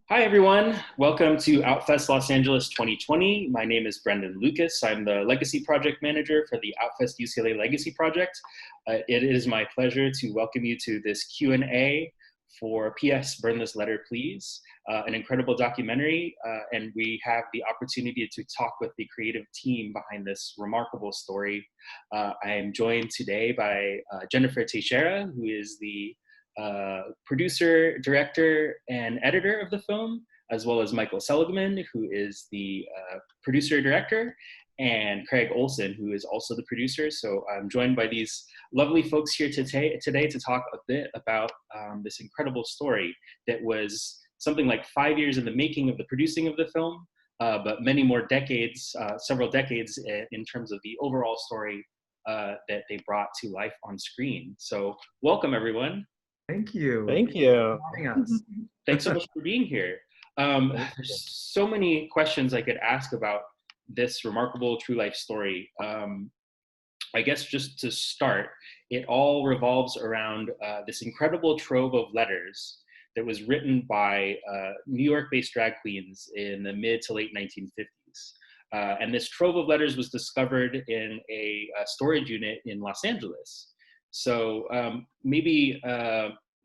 Hi, everyone. Welcome to Outfest Los Angeles 2020. My name is Brendan Lucas. I'm the Legacy Project Manager for the Outfest UCLA Legacy Project. It is my pleasure to welcome you to this Q&A for PS Burn This Letter, Please, an incredible documentary. And we have the opportunity to talk with the creative team behind this remarkable story. I am joined today by Jennifer Teixeira, who is the producer, director, and editor of the film, as well as Michael Seligman, who is the producer, director, and Craig Olson, who is also the producer. So I'm joined by these lovely folks here today to talk a bit about this incredible story that was something like 5 years in the making of the producing of the film, but many more decades, several decades in terms of the overall story that they brought to life on screen. So welcome, everyone. Thank you. Thank you. For having us. Thanks so much for being here. There's so many questions I could ask about this remarkable true life story. I guess just to start, it all revolves around this incredible trove of letters that was written by New York-based drag queens in the mid to late 1950s. And this trove of letters was discovered in a storage unit in Los Angeles. So maybe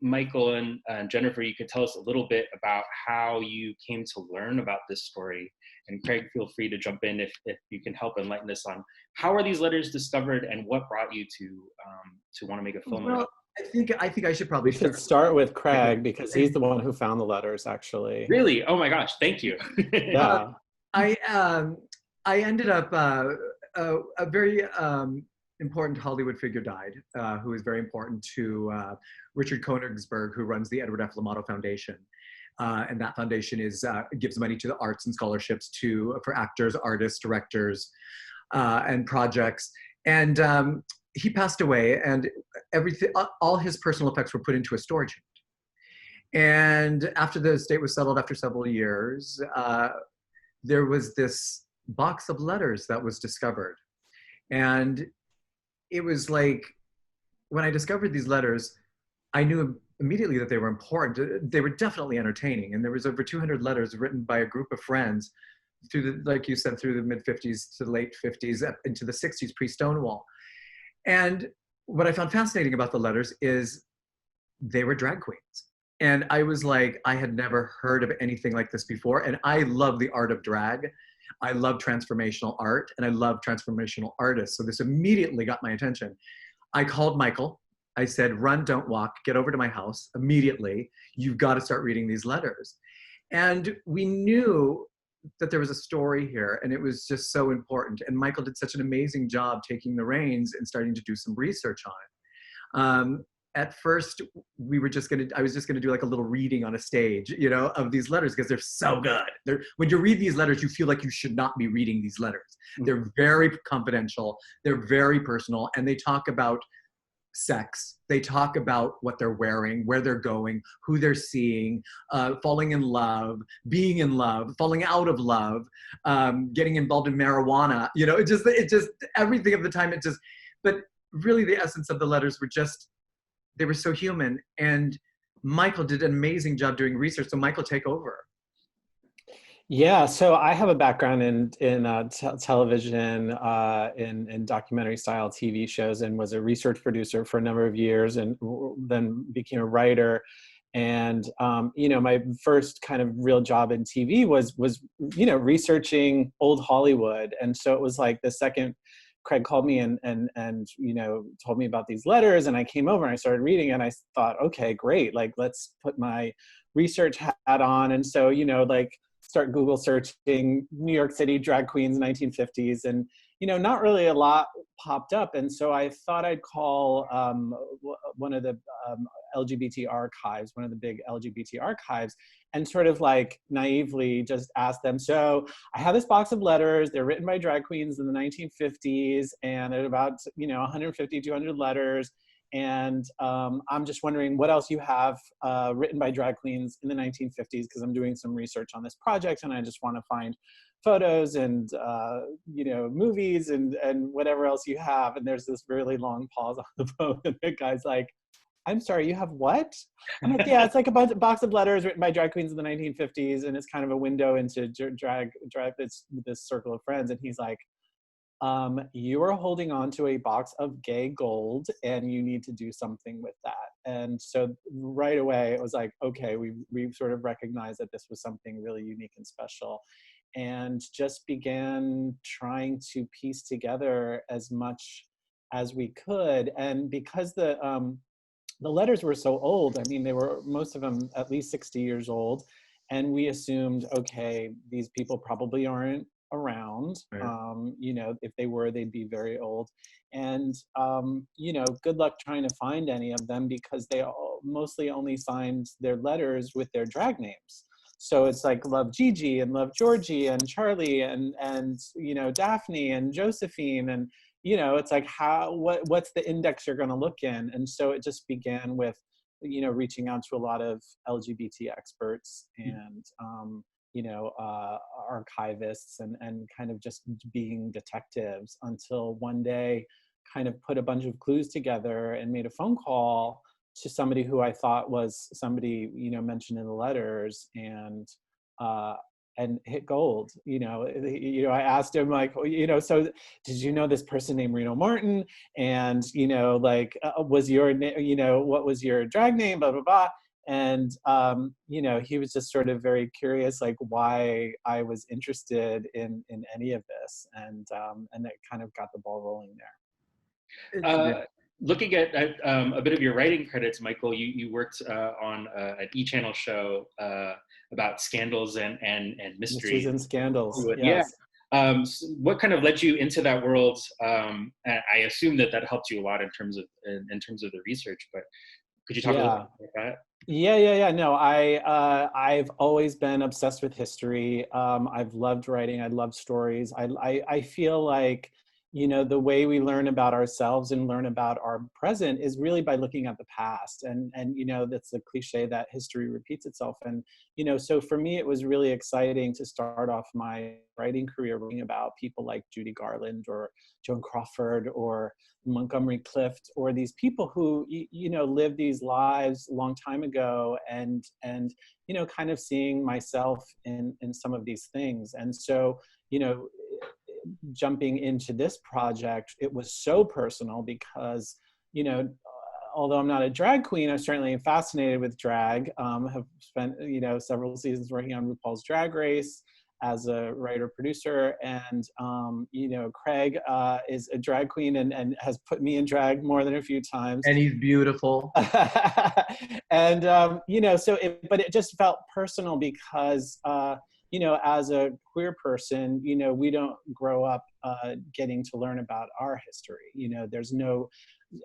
Michael and Jennifer, you could tell us a little bit about how you came to learn about this story. And Craig, feel free to jump in if you can help enlighten us on how are these letters discovered and what brought you to want to make a film about it? I think I should probably start with Craig because he's the one who found the letters, actually. Really? Oh my gosh! Thank you. Yeah. I ended up a very important Hollywood figure died, who is very important to Richard Koenigsberg, who runs the Edward F. L'Amato Foundation. And that foundation gives money to the arts and scholarships for actors, artists, directors, and projects. And he passed away, and all his personal effects were put into a storage unit. And after the estate was settled after several years, there was this box of letters that was discovered. And it was like, when I discovered these letters, I knew immediately that they were important. They were definitely entertaining. And there was over 200 letters written by a group of friends like you said, through the mid 50s to the late 50s, into the 60s, pre-Stonewall. And what I found fascinating about the letters is they were drag queens. And I was like, I had never heard of anything like this before. And I love the art of drag. I love transformational art, and I love transformational artists. So this immediately got my attention. I called Michael. I said, run, don't walk, get over to my house immediately. You've got to start reading these letters. And we knew that there was a story here, and it was just so important. And Michael did such an amazing job taking the reins and starting to do some research on it. At first, I was just gonna do like a little reading on a stage, of these letters, because they're so good. When you read these letters, you feel like you should not be reading these letters. They're very confidential, they're very personal, and they talk about sex. They talk about what they're wearing, where they're going, who they're seeing, falling in love, being in love, falling out of love, getting involved in marijuana. It just everything of the time. But really, the essence of the letters were they were so human. And Michael did an amazing job doing research. So Michael, take over. Yeah, so I have a background in television, in documentary style TV shows, and was a research producer for a number of years, and then became a writer. And my first kind of real job in TV was researching old Hollywood. And so it was like the second Craig called me and told me about these letters, and I came over and I started reading, and I thought, okay, great, like let's put my research hat on. And so start Google searching New York City drag queens 1950s, and not really a lot popped up. And so I thought I'd call one of the LGBT archives, one of the big LGBT archives, and sort of like naively just ask them, so I have this box of letters, they're written by drag queens in the 1950s, and they're about 150, 200 letters. And I'm just wondering what else you have written by drag queens in the 1950s, because I'm doing some research on this project, and I just want to find photos and movies and whatever else you have. And there's this really long pause on the phone, and the guy's like, I'm sorry, you have what? I'm like, yeah, it's like a box of letters written by drag queens in the 1950s, and it's kind of a window into drag this circle of friends. And he's like, you are holding on to a box of gay gold, and you need to do something with that. And so right away, it was like, okay, we sort of recognized that this was something really unique and special, and just began trying to piece together as much as we could. And because the letters were so old, I mean, they were, most of them at least 60 years old. And we assumed, okay, these people probably aren't around. Right. You know, if they were, they'd be very old. And, you know, good luck trying to find any of them, because they mostly only signed their letters with their drag names. So it's like Love Gigi and Love Georgie and Charlie and you know, Daphne and Josephine, and you know, it's like, what's the index you're going to look in? And so it just began with, you know, reaching out to a lot of LGBT experts and, you know, archivists and kind of just being detectives, until one day kind of put a bunch of clues together and made a phone call to somebody who I thought was somebody, you know, mentioned in the letters, and hit gold. You know, I asked him like, you know, so did you know this person named Reno Martin? And, you know, like, was your name, you know, what was your drag name, blah, blah, blah. And, you know, he was just sort of very curious, like why I was interested in any of this. And that kind of got the ball rolling there. Looking at a bit of your writing credits, Michael, you worked on an E-channel show about scandals and Mysteries mysteries. and Scandals, Yeah. yes. So what kind of led you into that world? And I assume that helped you a lot in terms of the research. But could you talk a little Yeah. bit about that? Yeah. No, I've always been obsessed with history. I've loved writing. I love stories. I feel like, you know, the way we learn about ourselves and learn about our present is really by looking at the past. And you know, that's a cliche that history repeats itself. And you know, so for me, it was really exciting to start off my writing career reading about people like Judy Garland or Joan Crawford or Montgomery Clift, or these people who you know, lived these lives a long time ago, and you know, kind of seeing myself in some of these things. And so, you know, jumping into this project, it was so personal because, you know, although I'm not a drag queen, I certainly am fascinated with drag. Have spent, you know, several seasons working on RuPaul's Drag Race as a writer producer, and you know, Craig is a drag queen and has put me in drag more than a few times. And he's beautiful. And you know, so but it just felt personal because you know, as a queer person, you know, we don't grow up getting to learn about our history. You know, there's no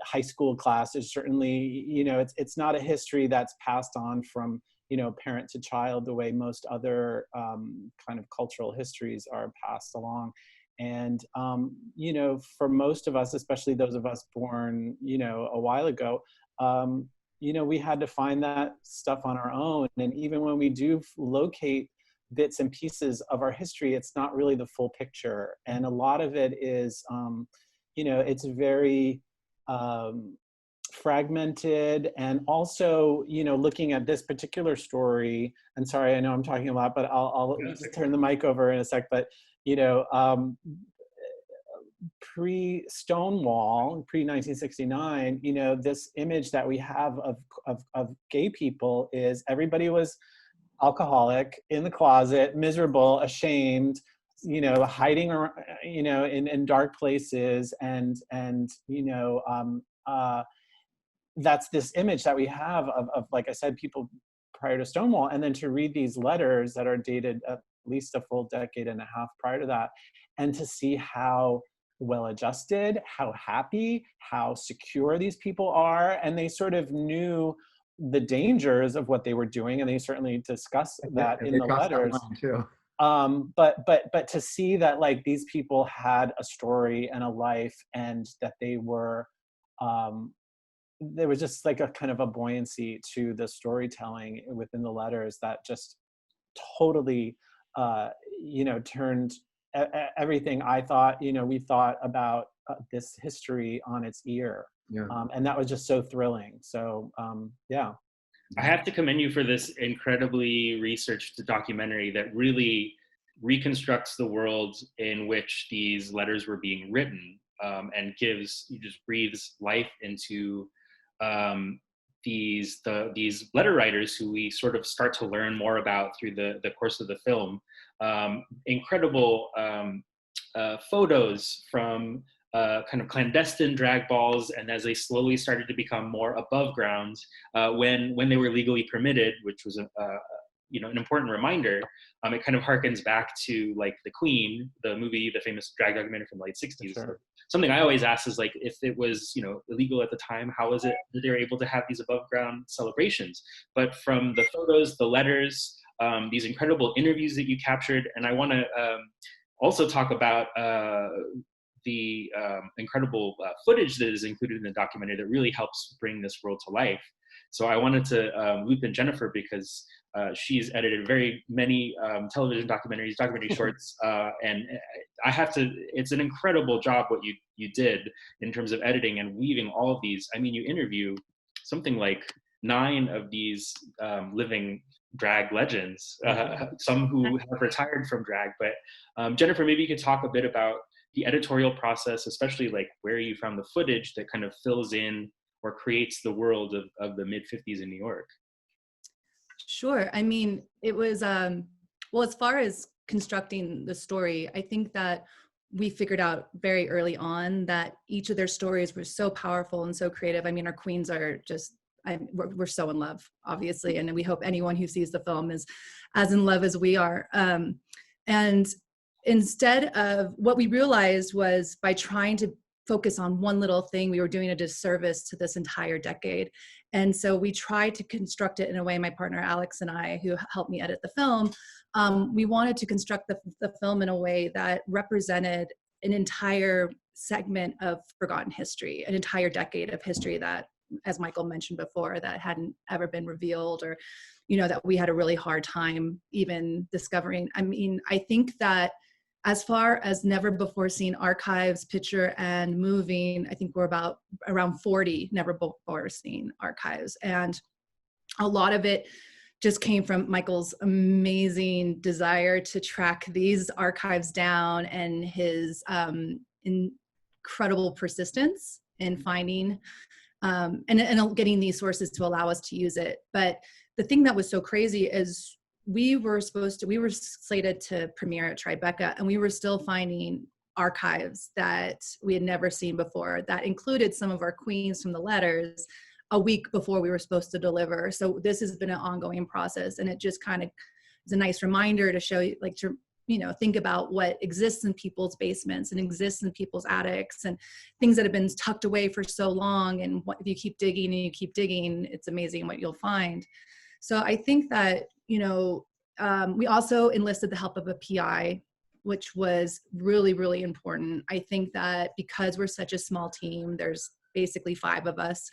high school classes. Certainly, you know, it's not a history that's passed on from, you know, parent to child the way most other kind of cultural histories are passed along. And, you know, for most of us, especially those of us born, you know, a while ago, you know, we had to find that stuff on our own. And even when we do locate bits and pieces of our history, it's not really the full picture. And a lot of it is, you know, it's very fragmented. And also, you know, looking at this particular story, and sorry, I know I'm talking a lot, but I'll just turn the mic over in a sec. But, you know, pre-Stonewall, pre-1969, you know, this image that we have of gay people is everybody was alcoholic, in the closet, miserable, ashamed, you know, hiding, you know, in dark places, and you know, that's this image that we have of, like I said, people prior to Stonewall, and then to read these letters that are dated at least a full decade and a half prior to that, and to see how well-adjusted, how happy, how secure these people are, and they sort of knew the dangers of what they were doing, and they certainly discuss that in the letters. But to see that, like, these people had a story and a life, and that they were, there was just like a kind of a buoyancy to the storytelling within the letters that just totally, you know, turned everything I thought, you know, we thought about this history on its ear. Yeah. And that was just so thrilling. So yeah. I have to commend you for this incredibly researched documentary that really reconstructs the world in which these letters were being written, and just breathes life into um, these letter writers who we sort of start to learn more about through the course of the film. Incredible photos from kind of clandestine drag balls, and as they slowly started to become more above ground, when they were legally permitted, which was an important reminder. It kind of harkens back to like The Queen, the movie, the famous drag documentary from the late 60s. Sure. Something I always ask is like, if it was illegal at the time, how is it that they were able to have these above ground celebrations? But from the photos, the letters, these incredible interviews that you captured, and I want to also talk about the incredible footage that is included in the documentary that really helps bring this world to life. So I wanted to loop in Jennifer because she's edited very many television documentaries, documentary shorts, and I have to, it's an incredible job what you did in terms of editing and weaving all of these. I mean, you interview something like 9 of these living drag legends, some who have retired from drag. But Jennifer, maybe you could talk a bit about the editorial process, especially like where you found the footage that kind of fills in or creates the world of the mid-50s in New York. Sure. I mean, it was, well, as far as constructing the story, I think that we figured out very early on that each of their stories were so powerful and so creative. I mean, our queens are just, we're so in love, obviously, and we hope anyone who sees the film is as in love as we are. And instead of, what we realized was by trying to focus on one little thing, we were doing a disservice to this entire decade. And so we tried to construct it in a way, my partner Alex and I, who helped me edit the film, we wanted to construct the film in a way that represented an entire segment of forgotten history, an entire decade of history that, as Michael mentioned before, that hadn't ever been revealed, or, that we had a really hard time even discovering. I mean, I think that as far as never before seen archives, picture and moving, I think we're about around 40 never before seen archives. And a lot of it just came from Michael's amazing desire to track these archives down and his incredible persistence in finding and getting these sources to allow us to use it. But the thing that was so crazy is we were slated to premiere at Tribeca, and we were still finding archives that we had never seen before that included some of our queens from the letters a week before we were supposed to deliver. So this has been an ongoing process, and it just kind of is a nice reminder to show you, like, to think about what exists in people's basements and exists in people's attics and things that have been tucked away for so long. And if you keep digging and you keep digging, it's amazing what you'll find. So I think that, we also enlisted the help of a PI, which was really, really important. I think that because we're such a small team, there's basically 5 of us,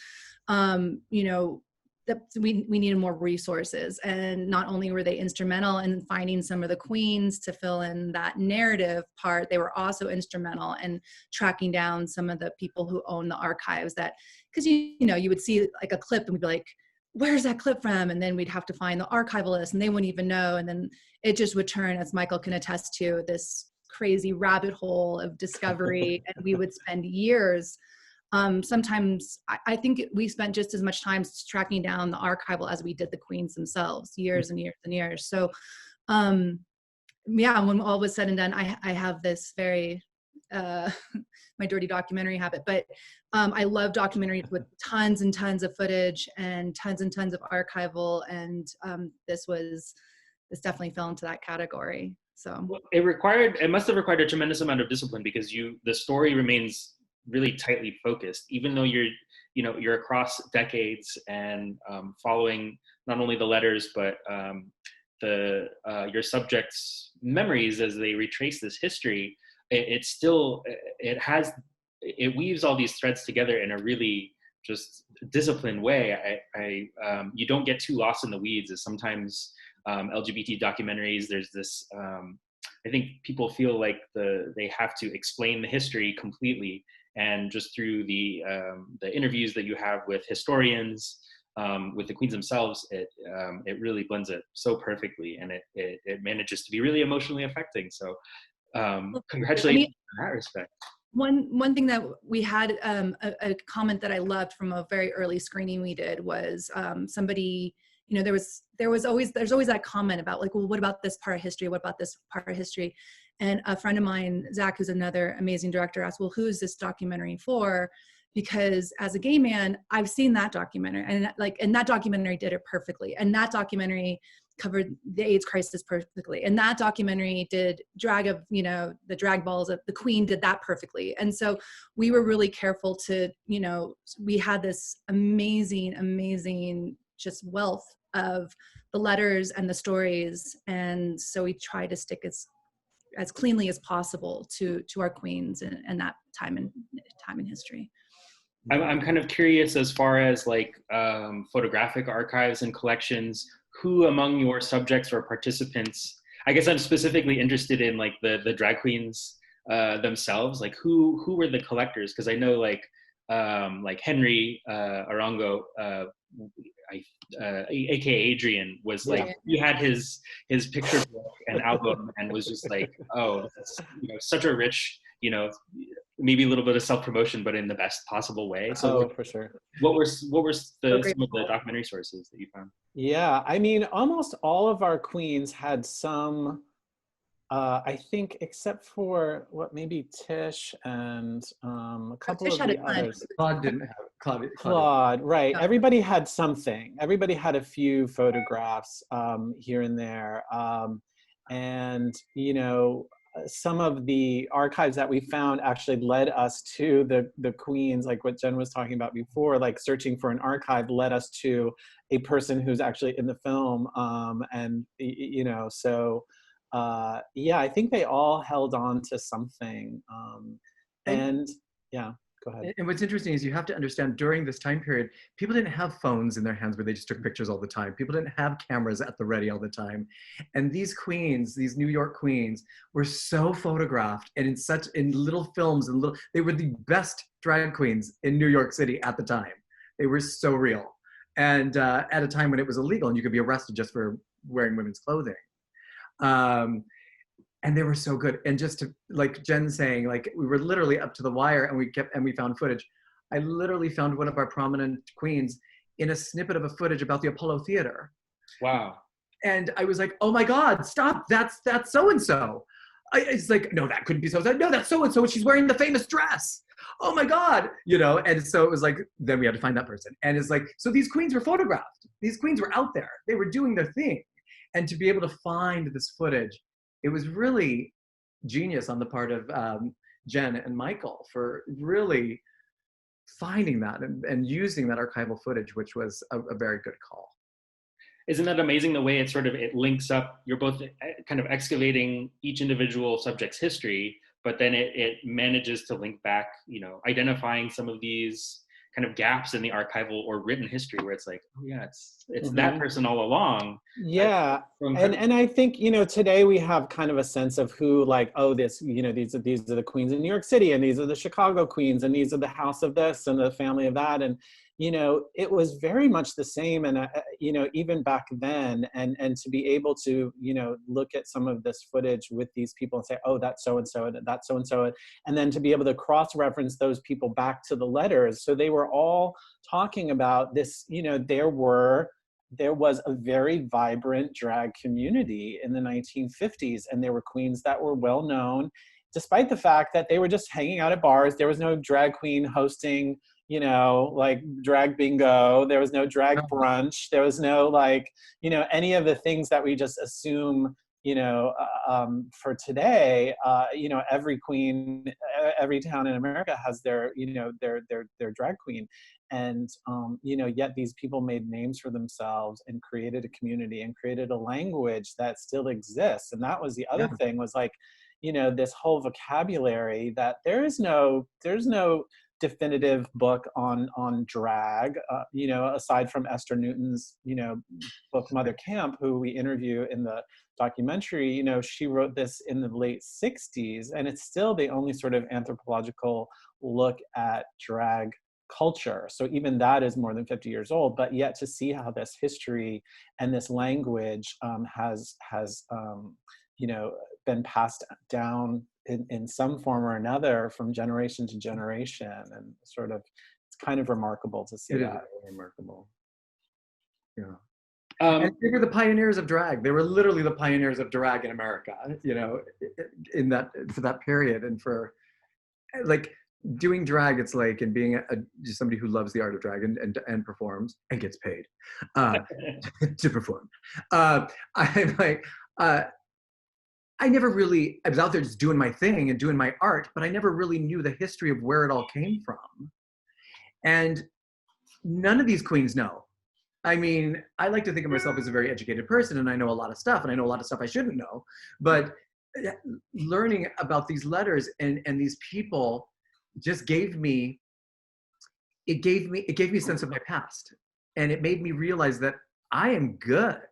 that we needed more resources. And not only were they instrumental in finding some of the queens to fill in that narrative part, they were also instrumental in tracking down some of the people who own the archives, that, because you would see like a clip and we'd be like, where's that clip from? And then we'd have to find the archivalist and they wouldn't even know. And then it just would turn, as Michael can attest to, this crazy rabbit hole of discovery. And we would spend years. Sometimes I think we spent just as much time tracking down the archival as we did the queens themselves, years and years and years. So yeah, when all was said and done, I have this very, my dirty documentary habit, but I love documentaries with tons and tons of footage and tons of archival, and this definitely fell into that category. So it must have required a tremendous amount of discipline, because the story remains really tightly focused, even though you're across decades and following not only the letters but your subjects' memories as they retrace this history. It weaves all these threads together in a really just disciplined way. You don't get too lost in the weeds, as sometimes LGBT documentaries, there's this, I think people feel like they have to explain the history completely. and just through the interviews that you have with historians, with the queens themselves, it really blends it so perfectly, and it manages to be really emotionally affecting. So congratulations in that respect. One thing that we had, a comment that I loved from a very early screening we did was somebody, you know, there's always that comment about like, well, what about this part of history? What about this part of history? And a friend of mine, Zach, who's another amazing director, asked, well, who is this documentary for? Because as a gay man, I've seen that documentary, and that documentary did it perfectly. And that documentary covered the AIDS crisis perfectly. And that documentary did the drag balls of the Queen did that perfectly. And so we were really careful to, you know, we had this amazing just wealth of the letters and the stories. And so we try to stick as cleanly as possible to our queens and that time in history. I'm kind of curious as far as like photographic archives and collections, who among your subjects or participants, I guess I'm specifically interested in like the drag queens themselves, like who were the collectors? Because I know like Henry Arango, aka Adrian, was like, he had his picture book and album and was just like, oh, that's, you know, such a rich, you know, maybe a little bit of self-promotion, but in the best possible way. So for sure. What were some of the documentary sources that you found? Yeah, I mean, almost all of our queens had some, I think, except for maybe Tish and a couple Tish of the had a ton. others. Claude didn't have Claude, right. Yeah. Everybody had something. Everybody had a few photographs here and there. And, you know, some of the archives that we found actually led us to the queens, like what Jen was talking about before, like searching for an archive led us to a person who's actually in the film. And, you know, so yeah, I think they all held on to something. And yeah, go ahead. And what's interesting is you have to understand during this time period, people didn't have phones in their hands where they just took pictures all the time. People didn't have cameras at the ready all the time. And these queens, these New York queens, were so photographed and in little films and they were the best drag queens in New York City at the time. They were so real. And at a time when it was illegal and you could be arrested just for wearing women's clothing. And they were so good. And just to, like Jen saying, like we were literally up to the wire and we found footage. I literally found one of our prominent queens in a snippet of a footage about the Apollo Theater. Wow. And I was like, oh my God, stop, that's so-and-so. It's like, no, that couldn't be so-and-so. No, that's so-and-so, she's wearing the famous dress. Oh my God, you know? And so it was like, then we had to find that person. And it's like, so these queens were photographed. These queens were out there. They were doing their thing. And to be able to find this footage, it was really genius on the part of Jen and Michael for really finding that and using that archival footage, which was a very good call. Isn't that amazing the way it links up? You're both kind of excavating each individual subject's history, but then it manages to link back, you know, identifying some of these kind of gaps in the archival or written history where it's like, oh yeah, it's Mm-hmm. that person all along. Yeah. And I think, you know, today we have kind of a sense of who, like, oh, this, you know, these are the queens in New York City, and these are the Chicago queens, and these are the house of this and the family of that. And, you know, it was very much the same. And, you know, even back then, and to be able to, you know, look at some of this footage with these people and say, oh, that's so-and-so, and that's so-and-so. And then to be able to cross-reference those people back to the letters. So they were all talking about this, you know, there was a very vibrant drag community in the 1950s, and there were queens that were well known, despite the fact that they were just hanging out at bars. There was no drag queen hosting, you know, like drag bingo. There was no drag brunch. There was no, like, you know, any of the things that we just assume, you know, for today. You know, every queen, every town in America has their, you know, their drag queen. And, you know, yet these people made names for themselves and created a community and created a language that still exists. And that was the other thing, was like, you know, this whole vocabulary that there's no definitive book on drag, you know, aside from Esther Newton's, you know, book Mother Camp, who we interview in the documentary. You know, she wrote this in the late 60s, and it's still the only sort of anthropological look at drag culture. So even that is more than 50 years old, but yet to see how this history and this language has you know, been passed down in some form or another from generation to generation, and sort of, it's kind of remarkable to see that. It is really remarkable. Yeah. And they were the pioneers of drag. They were literally the pioneers of drag in America, you know, in that, for that period. And for like doing drag, it's like, and being just somebody who loves the art of drag and performs and gets paid to perform. I'm like, I never really, I was out there just doing my thing and doing my art, but I never really knew the history of where it all came from. And none of these queens know. I mean, I like to think of myself as a very educated person, and I know a lot of stuff, and I know a lot of stuff I shouldn't know. But learning about these letters and these people just gave me a sense of my past. And it made me realize that I am good.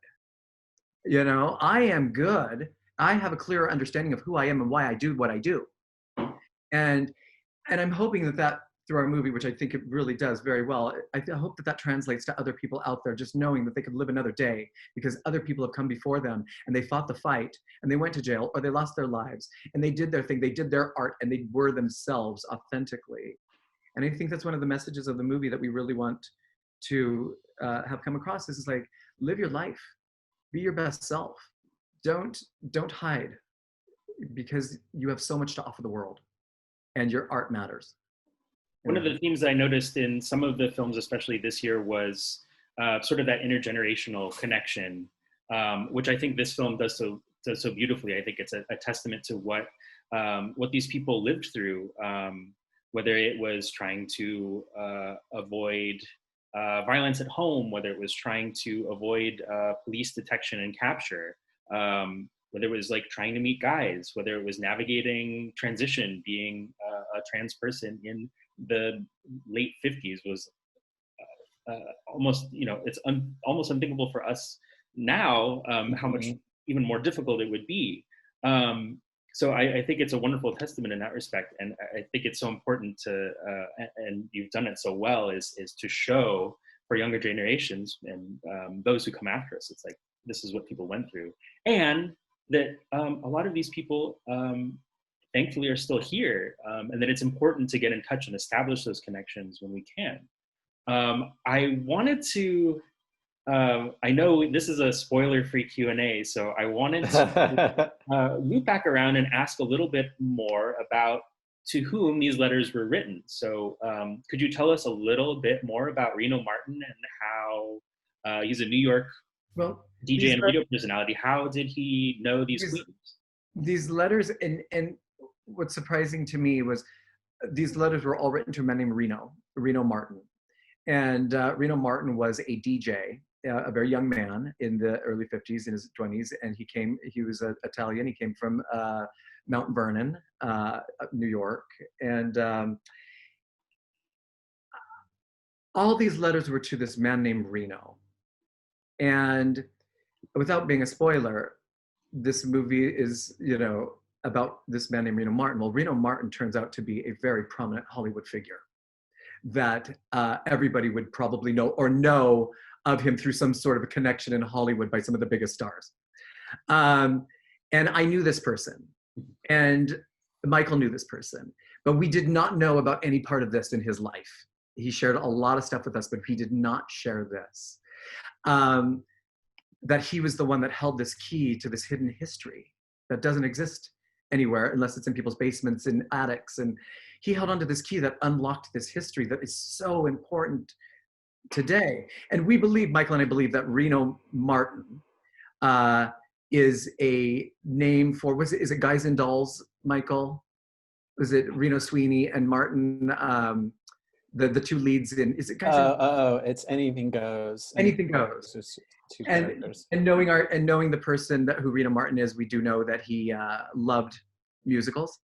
You know, I am good. I have a clearer understanding of who I am and why I do what I do. And I'm hoping that through our movie, which I think it really does very well, I hope that translates to other people out there, just knowing that they could live another day because other people have come before them and they fought the fight and they went to jail or they lost their lives and they did their thing, they did their art, and they were themselves authentically. And I think that's one of the messages of the movie that we really want to have come across. This is like, live your life, be your best self. Don't hide, because you have so much to offer the world and your art matters. One of the themes I noticed in some of the films, especially this year, was sort of that intergenerational connection, which I think this film does so beautifully. I think it's a testament to what these people lived through, whether it was trying to avoid violence at home, whether it was trying to avoid police detection and capture, whether it was like trying to meet guys, whether it was navigating transition, being a trans person in the late 50s was almost, you know, it's almost unthinkable for us now, how much even more difficult it would be. So I think it's a wonderful testament in that respect. And I think it's so important to, and you've done it so well, is to show for younger generations and those who come after us, it's like, this is what people went through. And that a lot of these people, thankfully, are still here, and that it's important to get in touch and establish those connections when we can. I wanted to, I know this is a spoiler-free Q&A, so I wanted to loop back around and ask a little bit more about to whom these letters were written. So could you tell us a little bit more about Reno Martin and how he's a New York DJ and radio personality? How did he know these queens? These letters, and what's surprising to me was these letters were all written to a man named Reno Martin. And Reno Martin was a DJ, a very young man in the early 50s, in his 20s. And he was Italian. He came from Mount Vernon, New York. And all these letters were to this man named Reno. And without being a spoiler, this movie is, you know, about this man named Reno Martin. Well, Reno Martin turns out to be a very prominent Hollywood figure that everybody would probably know of him through some sort of a connection in Hollywood by some of the biggest stars. And I knew this person, and Michael knew this person, but we did not know about any part of this in his life. He shared a lot of stuff with us, but he did not share this. That he was the one that held this key to this hidden history that doesn't exist anywhere unless it's in people's basements and attics. And he held onto this key that unlocked this history that is so important today. And we believe, Michael and I believe, that Reno Martin is a name for, is it Guys and Dolls, Michael? Was it Reno Sweeney and Martin, the two leads in, is it Guys and Dolls? It's Anything Goes. Anything Goes. Just two characters. And knowing the person who Reno Martin is, we do know that he loved musicals,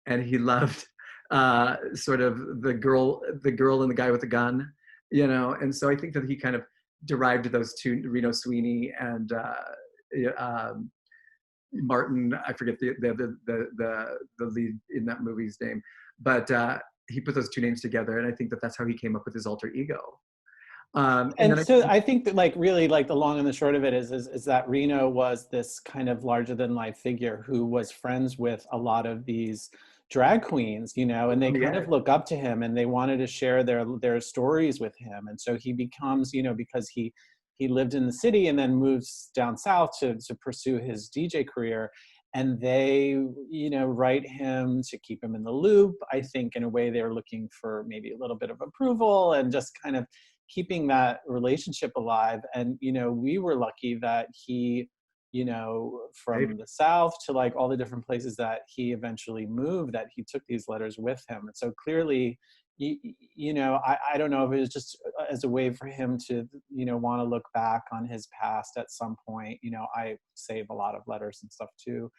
and he loved sort of the girl and the guy with the gun, you know. And so I think that he kind of derived those two, Reno Sweeney and Martin, I forget the lead in that movie's name, but he put those two names together, and I think that that's how he came up with his alter ego. And so I think that like really like the long and the short of it is that Reno was this kind of larger than life figure who was friends with a lot of these drag queens, you know, and they kind of look up to him and they wanted to share their stories with him. And so he becomes, you know, because he lived in the city and then moves down south to pursue his DJ career. And they, you know, write him to keep him in the loop. I think in a way they were looking for maybe a little bit of approval and just kind of keeping that relationship alive. And, you know, we were lucky that he, you know, from the South to like all the different places that he eventually moved, that he took these letters with him. And so clearly, you know, I don't know if it was just as a way for him to, you know, want to look back on his past at some point. You know, I save a lot of letters and stuff too,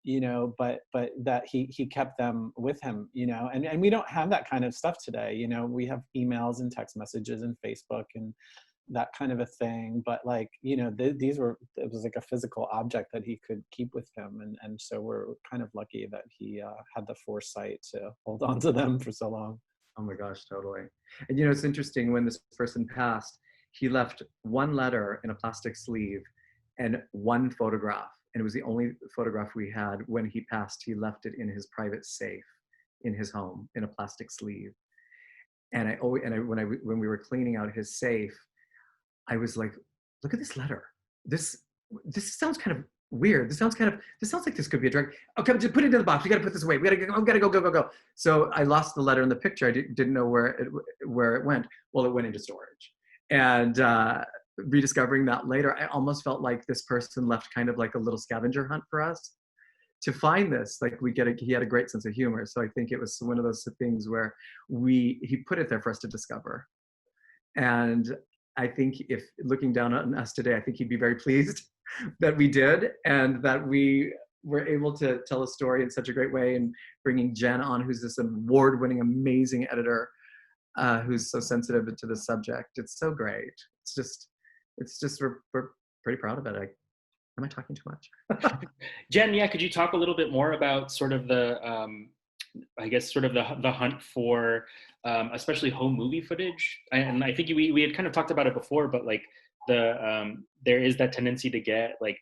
you know, but that he kept them with him, you know, and we don't have that kind of stuff today. You know, we have emails and text messages and Facebook and that kind of a thing, but like, you know, it was like a physical object that he could keep with him. And so we're kind of lucky that he had the foresight to hold on to them for so long. Oh my gosh, totally. And you know, it's interesting, when this person passed, he left one letter in a plastic sleeve and one photograph. And it was the only photograph we had. When he passed, he left it in his private safe in his home in a plastic sleeve. And when we were cleaning out his safe, I was like, look at this letter. This sounds kind of weird. This sounds like this could be a drug. Okay, just put it in the box. We got to put this away. We got to go. So I lost the letter in the picture. I didn't know where it went. Well, it went into storage. And rediscovering that later, I almost felt like this person left kind of like a little scavenger hunt for us to find this. Like he had a great sense of humor. So I think it was one of those things where he put it there for us to discover. And I think if looking down on us today, I think he'd be very pleased that we did, and that we were able to tell a story in such a great way, and bringing Jen on, who's this award-winning, amazing editor, who's so sensitive to the subject. It's so great. It's just we're pretty proud of it. Am I talking too much? Jen, yeah, could you talk a little bit more about sort of the hunt for especially home movie footage? And I think we had kind of talked about it before, but like there is that tendency to get like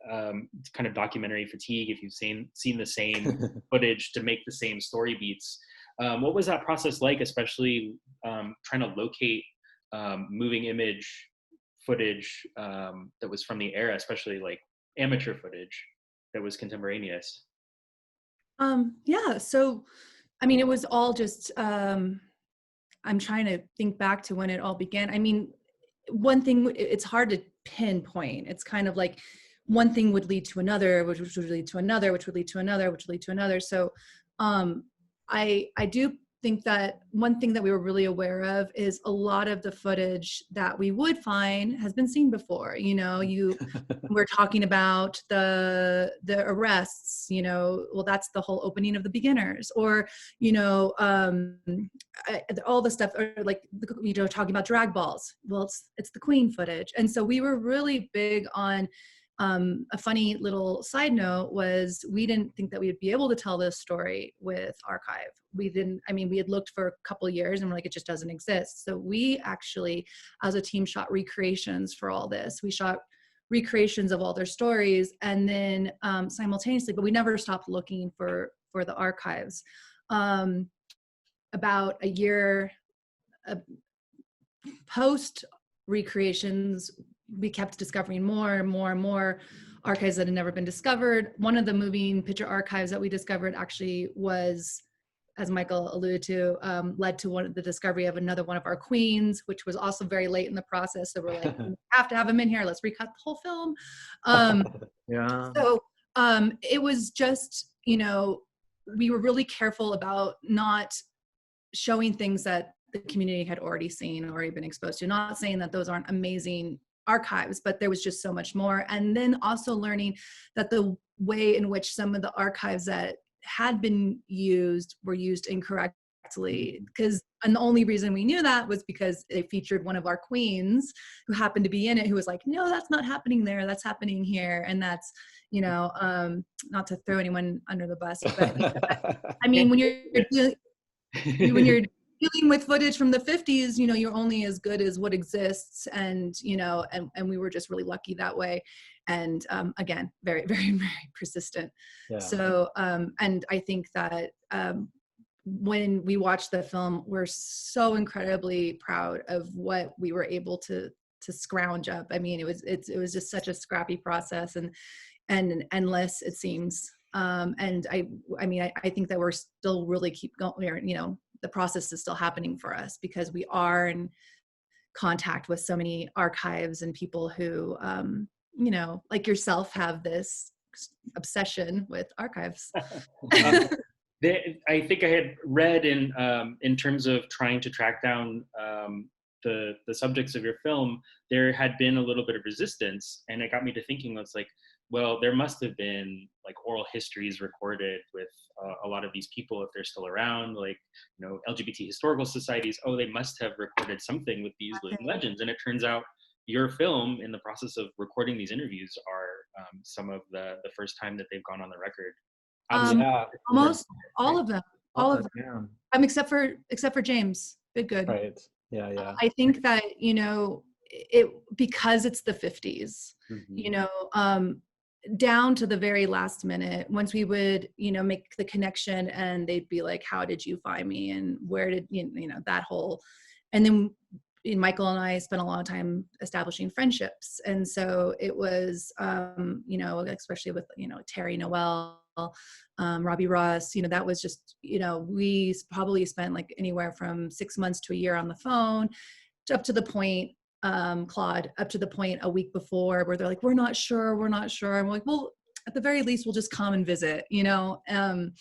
kind of documentary fatigue if you've seen the same footage to make the same story beats. What was that process like, especially trying to locate moving image footage that was from the era, especially like amateur footage that was contemporaneous? Yeah, so I mean, it was all just I'm trying to think back to when it all began. I mean, one thing, it's hard to pinpoint. It's kind of like one thing would lead to another, which would lead to another, which would lead to another, which would lead to another. So I do think that one thing that we were really aware of is a lot of the footage that we would find has been seen before. You know, we're talking about the arrests, you know, well, that's the whole opening of The Beginners, or, you know, all the stuff, or like, you know, talking about drag balls. Well, it's the Queen footage. And so we were really big on, a funny little side note was, we didn't think that we would be able to tell this story with archive. We had looked for a couple of years and we're like, it just doesn't exist. So we actually, as a team, shot recreations for all this. We shot recreations of all their stories, and then simultaneously, but we never stopped looking for the archives. About a year post recreations, we kept discovering more and more and more archives that had never been discovered. One of the moving picture archives that we discovered actually was, as Michael alluded to, led to the discovery of another one of our queens, which was also very late in the process. So we're like, we have to have him in here. Let's recut the whole film. Yeah. So it was just, you know, we were really careful about not showing things that the community had already seen, already been exposed to. Not saying that those aren't amazing archives, but there was just so much more. And then also learning that the way in which some of the archives that had been used were used incorrectly. And the only reason we knew that was because they featured one of our queens who happened to be in it, who was like, no, that's not happening there, that's happening here. And that's, not to throw anyone under the bus, but I mean, when you're dealing with footage from the 50s, you're only as good as what exists. And, and we were just really lucky that way. And again, very, very, very persistent. Yeah. So, and I think that when we watch the film, we're so incredibly proud of what we were able to scrounge up. I mean, it was just such a scrappy process and endless, it seems. And I think that we're still really keep going, the process is still happening for us because we are in contact with so many archives and people who, like yourself, have this obsession with archives. I think I had read in terms of trying to track down the subjects of your film, there had been a little bit of resistance, and it got me to thinking. It's like, well, there must have been like oral histories recorded with a lot of these people if they're still around, like LGBT historical societies. Oh, they must have recorded something with these living legends, and it turns out your film, in the process of recording these interviews, are some of the first time that they've gone on the record. Almost all of them. Yeah. Except for James Bidgood. Right. Yeah. I think that it because it's the 50s. Down to the very last minute, once we would make the connection, and they'd be like, "How did you find me?" and "Where did that whole?" And then Michael and I spent a lot of time establishing friendships, and so it was especially with Terry Noel, Robbie Ross, that was just we probably spent like anywhere from 6 months to a year on the phone, up to the point Claude, up to the point a week before where they're like, we're not sure. And we're like, well, at the very least, we'll just come and visit, and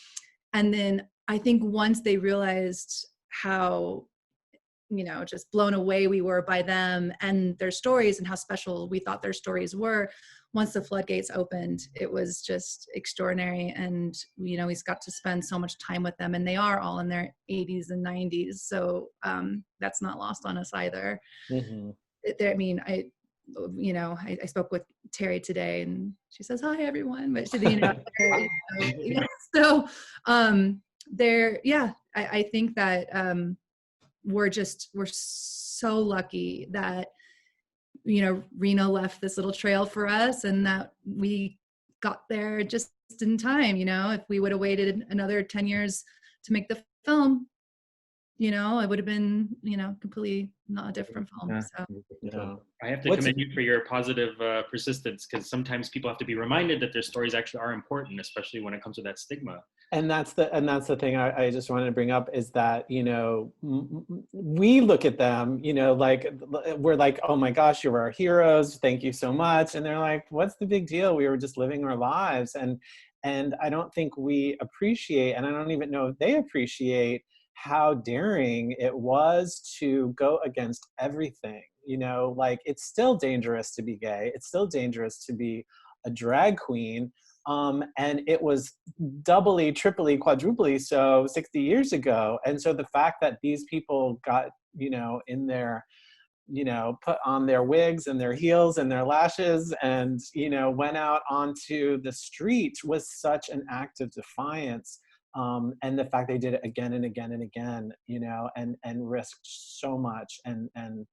then I think once they realized how just blown away we were by them and their stories and how special we thought their stories were, once the floodgates opened, it was just extraordinary. And we got to spend so much time with them, and they are all in their 80s and 90s, so that's not lost on us either. Mm-hmm. I spoke with Terry today, and she says, "Hi, everyone," but so I think that we're so lucky that Reno left this little trail for us, and that we got there just in time. If we would have waited another 10 years to make the film, it would have been completely not a different film. Yeah. So I have to commend you for your positive persistence, because sometimes people have to be reminded that their stories actually are important, especially when it comes to that stigma. And that's the thing I just wanted to bring up, is that we look at them, like we're like, oh my gosh, you're our heroes, thank you so much, and they're like, what's the big deal? We were just living our lives, and I don't think we appreciate, and I don't even know if they appreciate how daring it was to go against everything. Like, it's still dangerous to be gay, it's still dangerous to be a drag queen. And it was doubly, triply, quadruply so 60 years ago. And so the fact that these people got, in their, put on their wigs and their heels and their lashes and, went out onto the street was such an act of defiance. And the fact they did it again and again and again, and risked so much. And I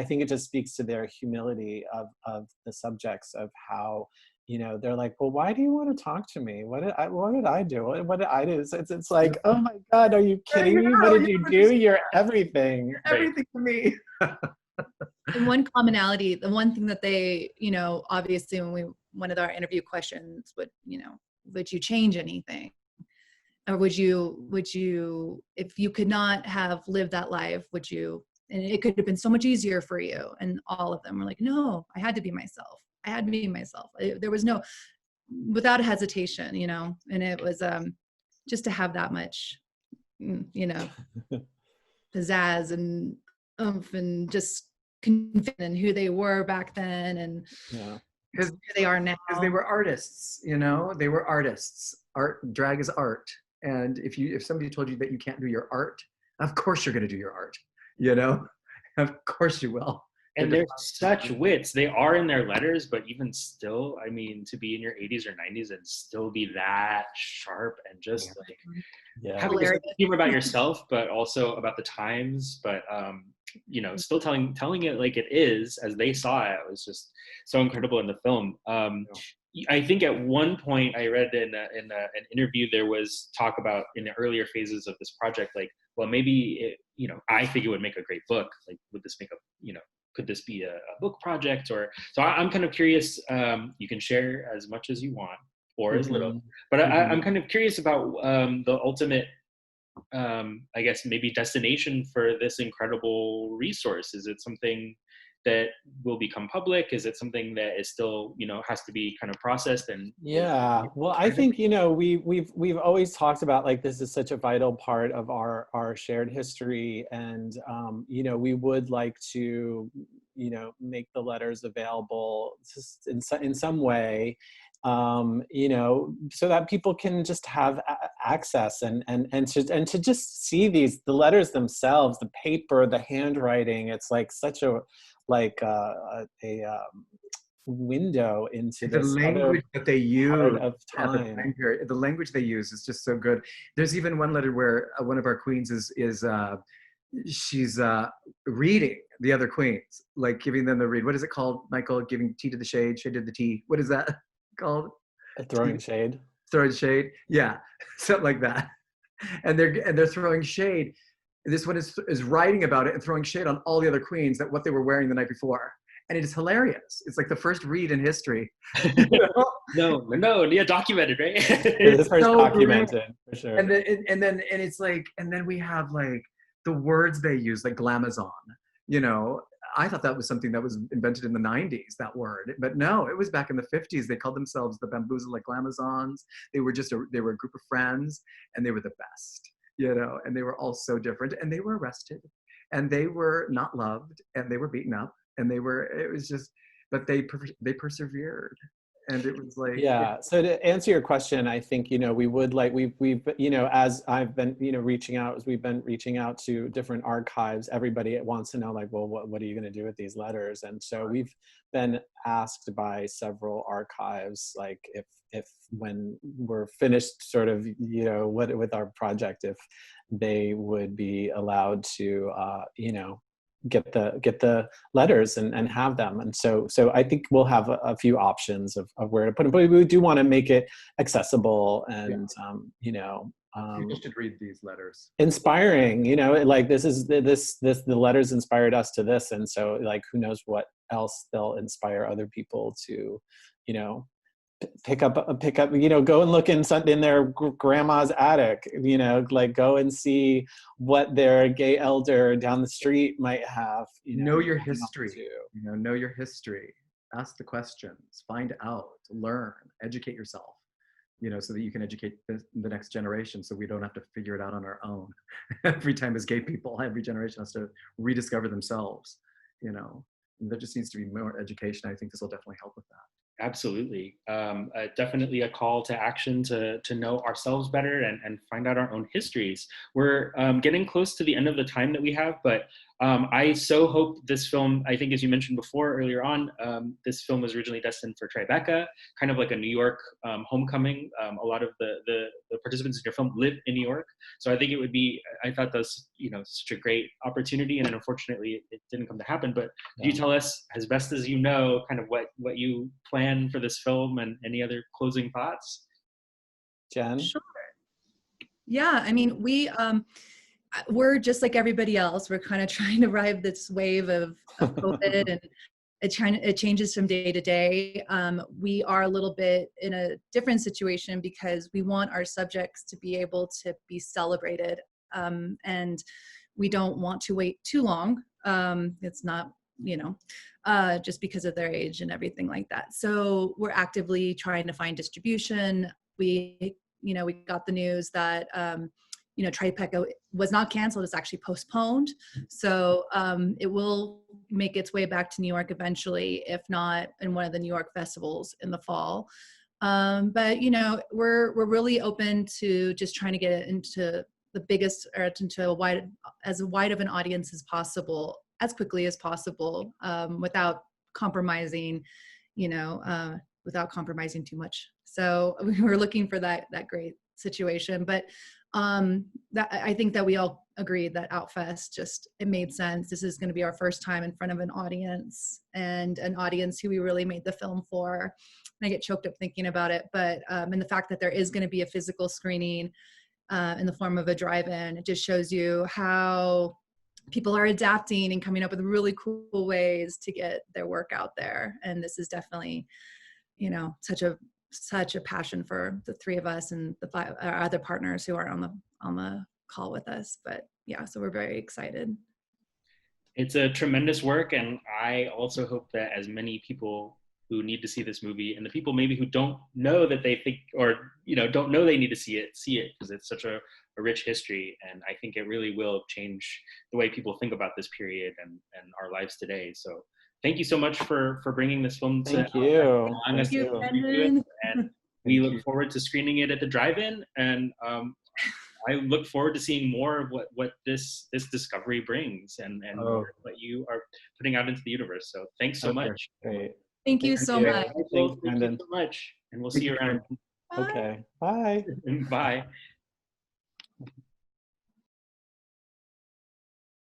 think it just speaks to their humility of the subjects, of how, they're like, well, why do you want to talk to me? What did I do? What did I do? It's like, oh my God, are you kidding me? What did you do? You're everything. You're everything to me. And one commonality, the one thing that they, obviously when one of our interview questions would you change anything? Or would you, if you could not have lived that life, would you, and it could have been so much easier for you? And all of them were like, no, I had to be myself. There was no, without hesitation, and it was just to have that much, pizzazz and oomph, and just confident in who they were back then. And because they are now. they were artists, you know, they were artists. Drag is art. And if somebody told you that you can't do your art, of course you're going to do your art, you know, of course you will. And they're such wits. They are in their letters, but even still, I mean, to be in your 80s or 90s and still be that sharp and just like having a humor about yourself, but also about the times, but you know, still telling it like it is as they saw it was just so incredible in the film. I think at one point I read in an interview, there was talk about in the earlier phases of this project, like, well, maybe it, you know, I think it would make a great book. Like, would this make a, you know, could this be a book project? Or so I'm kind of curious. You can share as much as you want or as little, but I'm kind of curious about the ultimate, I guess maybe destination for this incredible resource. Is it something that will become public? Is it something that is still, you know, has to be kind of processed? And well, I think, you know, we've always talked about like this is such a vital part of our shared history, and you know, we would like to, you know, make the letters available just in some way, you know, so that people can just have access and to just see the letters themselves, the paper, the handwriting. It's like such a window into the language that they use of time. The language they use is just so good. There's even one letter where one of our queens is she's reading the other queens, like giving them the read. What is it called, Michael? Giving tea to the shade to the tea. What is that called? Throwing shade. Throwing shade. Yeah, something like that. And they're throwing shade. This one is writing about it and throwing shade on all the other queens that what they were wearing the night before. And it is hilarious. It's like the first read in history. No, yeah, documented, right? It's first so documented, for sure. And it's like, and then we have like the words they use, like glamazon. You know, I thought that was something that was invented in the 90s, that word. But no, it was back in the 50s. They called themselves the Bamboozle Glamazons. They were a group of friends, and they were the best. You know, and they were all so different, and they were arrested, and they were not loved, and they were beaten up, and it was just, but they persevered, and it was like, So to answer your question, I think, you know, we would like, we've you know, as I've been, you know, we've been reaching out to different archives. Everybody wants to know, like, well, what are you going to do with these letters? And so we've been asked by several archives, like, if when we're finished sort of, you know, with our project, if they would be allowed to, you know, get the letters and have them. And so I think we'll have a few options of where to put them, but we do want to make it accessible and, you know, people should read these letters. Inspiring, you know, like the letters inspired us to this. And so, like, who knows what else they'll inspire other people to, you know, pick up, you know, go and look in their grandma's attic, you know, like go and see what their gay elder down the street might have, you know your history, you know your history, ask the questions, find out, learn, educate yourself, you know, so that you can educate the next generation, so we don't have to figure it out on our own. Every time as gay people, every generation has to rediscover themselves, you know, and there just needs to be more education. I think this will definitely help with that. Absolutely. Definitely a call to action to know ourselves better and find out our own histories. We're getting close to the end of the time that we have, but I so hope this film, I think as you mentioned before earlier on, this film was originally destined for Tribeca, kind of like a New York homecoming. A lot of the participants in your film live in New York. So I think it would be, I thought that was, you know, such a great opportunity, and unfortunately it didn't come to happen. But could you tell us, as best as you know, kind of what you plan for this film and any other closing thoughts? Jen? Sure. Yeah, I mean, we're just like everybody else. We're kind of trying to ride this wave of COVID, and it changes from day to day. We are a little bit in a different situation because we want our subjects to be able to be celebrated, and we don't want to wait too long. It's not, you know, just because of their age and everything like that. So we're actively trying to find distribution. We got the news that Tribeca was not canceled, it's actually postponed. So it will make its way back to New York eventually, if not in one of the New York festivals in the fall. But we're really open to just trying to get it into the biggest, or into as wide of an audience as possible, as quickly as possible, without compromising, without compromising too much. So we were looking for that great situation, but that I think that we all agreed that Outfest it made sense. This is going to be our first time in front of an audience, and an audience who we really made the film for. And I get choked up thinking about it, but and the fact that there is going to be a physical screening in the form of a drive-in, it just shows you how people are adapting and coming up with really cool ways to get their work out there. And this is definitely, such a passion for the three of us and the five our other partners who are on the call with us. But yeah, so we're very excited. It's a tremendous work, and I also hope that as many people who need to see this movie, and the people maybe who don't know that they think, or don't know they need to see it, because it's such a rich history, and I think it really will change the way people think about this period and our lives today. So thank you so much for bringing this film to Thank you. Thank you, Brendan. And we look forward to screening it at the drive-in, and I look forward to seeing more of what this discovery brings, and what you are putting out into the universe. So thanks so much. Great. Thank you so much. Thank you so much, and we'll see you around. Okay. Bye. Bye.